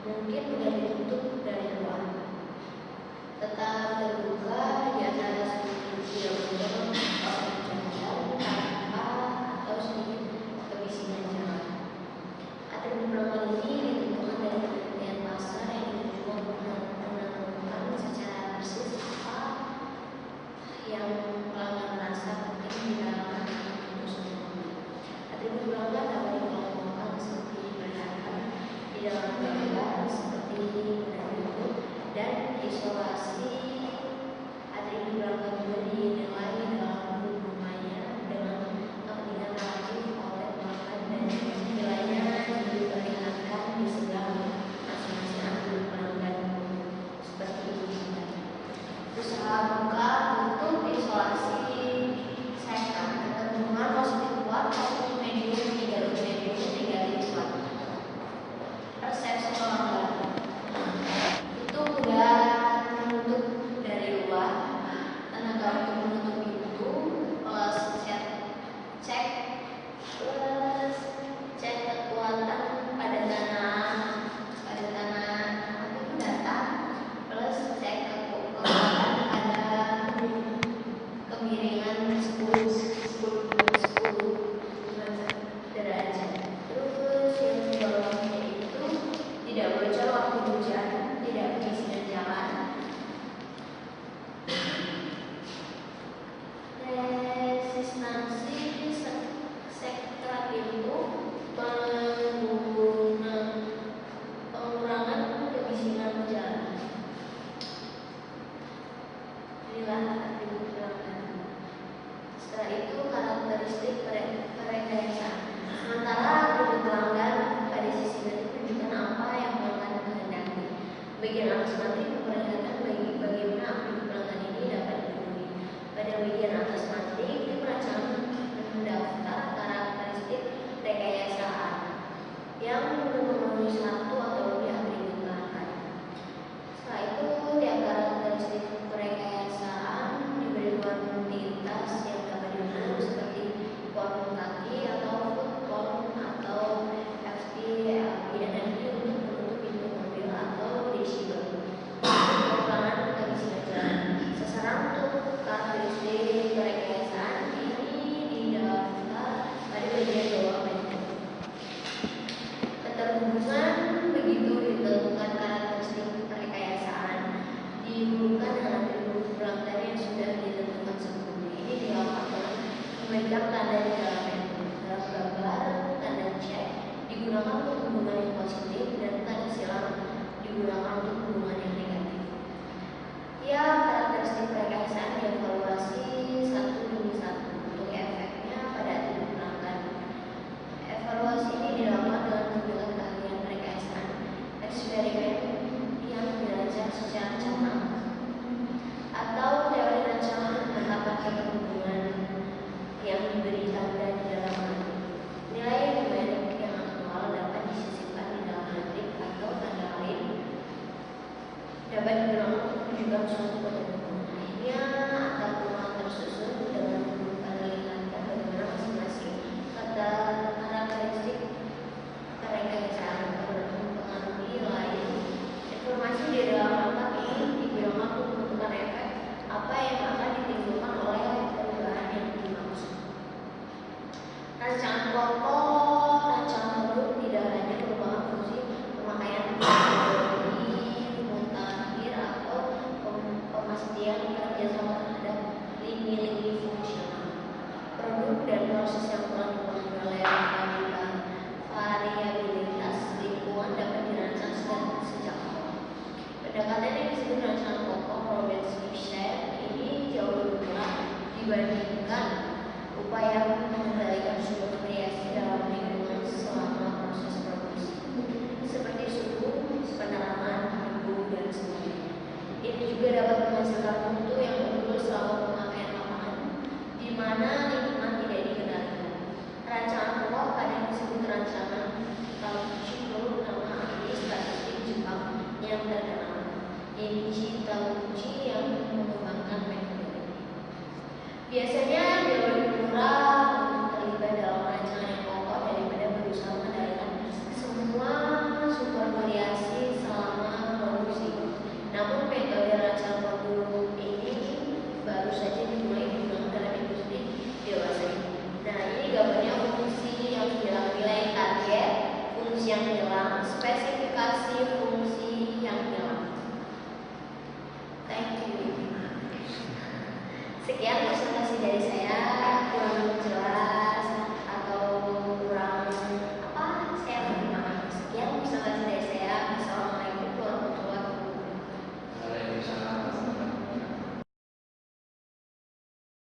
mungkin mudah ditutup dari luar, tetap terbuka di atas tidak mendorong jalan tanpa atau sedikit kebisingan jalan. Atribut pelanggan ini ditentukan dari penelitian pasar yang dicoba menentukan secara persis apa yang pelanggan merasa penting di dalam itu semua. Atribut pelanggan dapat dikelompokkan seperti diperlihatkan di dalam gambar seperti atribut dan isolasi. Atribut pelanggan juga dinilai dalam hubungannya dengan kepentingan relatif oleh pelanggan dan nilainya diperlihatkan di sebelah masing-masing atribut pelanggan seperti ini. Usaha buka, tutup, isolasi, second, kecenderungan positif kuat, positif medium, negatif medium, negatif kuat. Persepsi pelanggan itu udah menutup dari luar, tenaga untuk menutup pintu plus cek plus cek kekuatan pada tanah data plus cek kekuatan pada kemiringan 10 derajat. Terus yang di bawahnya itu tidak bocor waktu hujan, tidak kebisingan jalan. Resistansi sekerat pintu, pengurangan kebisingan jalan. Inilah atribut pelanggan. Setelah itu karakteristik perekayasaan. Sementara atribut pelanggan pada sisi nanti menunjukkan apa yang pelanggan kehendaki. Bagian atas nanti memperlihatkan bagaimana atribut pelanggan ini dapat dipenuhi. Pada bagian atas nanti itu perancangan mendaftar karakteristik rekayasaan yang memenuhi satu atau lebih atribut pelanggan. Setelah itu tiap karakteristik rekayasaan diberi kuantitas yang dapat diukur seperti volume kaki atau foot volume atau FT, energi untuk menutup pintu mobil atau desibel. Pengurangan kebisingan jalan. Sasaran untuk karakteristik rekayasaan ini didaftar pada bagian bawah menu. Keterhubungan begitu ditentukan karakteristik rekayasaan dihubungkan dengan atribut pelanggan yang sudah ditentukan sebelumnya. Ini dilakukan memegang tanda di dalam menu. Dalam gambar, tanda cek digunakan untuk hubungan yang positif dan tanda silang digunakan untuk hubungan yang negatif. Ya, karakteristik rekayasaan dievaluasi satu demi satu untuk efeknya pada atribut pelanggan. Evaluasi ini dilakukan dengan menggunakan keahlian rekayasaan eksperimen yang belajar secara cermat atau teori rancangan penetapan keterhubungan yang diberi tanda di dalam matrik. Nilai numerik yang aktual dapat disisipkan di dalam matrik atau tanda lain dapat digunakan untuk menunjukkan suatu keterhubungan. Akhirnya atap rumah tersusun dengan memperlihatkan bagaimana masing-masing karakteristik rekayasaan mempengaruhi lain. Informasi di dalam atap ini digunakan untuk menentukan efek apa yang akan ditimbulkan oleh perubahan yang dimaksud. Rancangan pokok, rancangan produk tidak hanya merupakan fungsi pemakaian teknologi mutakhir atau pemastian kerjasama terhadap lini-lini fungsional produk dan proses yang telah dibangun oleh variabilitas lingkungan dapat dirancang sejak awal. Pendekatan yang disebut rancangan pokok Robert Smith ini jauh lebih berat dibandingkan upaya mengendalikan sebuah variasi dalam lingkungan selama proses produksi, seperti suhu, peneraman, debu, dan sebagainya. Ini juga dapat menghasilkan mutu yang unggul selama pemakaian lapangan, di mana lingkungan tidak dikendalikan. Rancangan pokok kadang disebut rancangan Takeuchi, menurut nama ahli statistik Jepang yang terkenal, Eiichi Takeuchi, yang mengembangkan metode ini. Biasanya jauh lebih murah untuk terlibat dalam rancangan yang pokok daripada berusaha mengendalikan semua sumber variasi saja dimulai digunakan dalam industri dewasa ini. Nah, ini gambarnya fungsi yang hilang, nilai target, fungsi yang hilang, spesifikasi fungsi yang hilang. Thank you. Sekian presentasi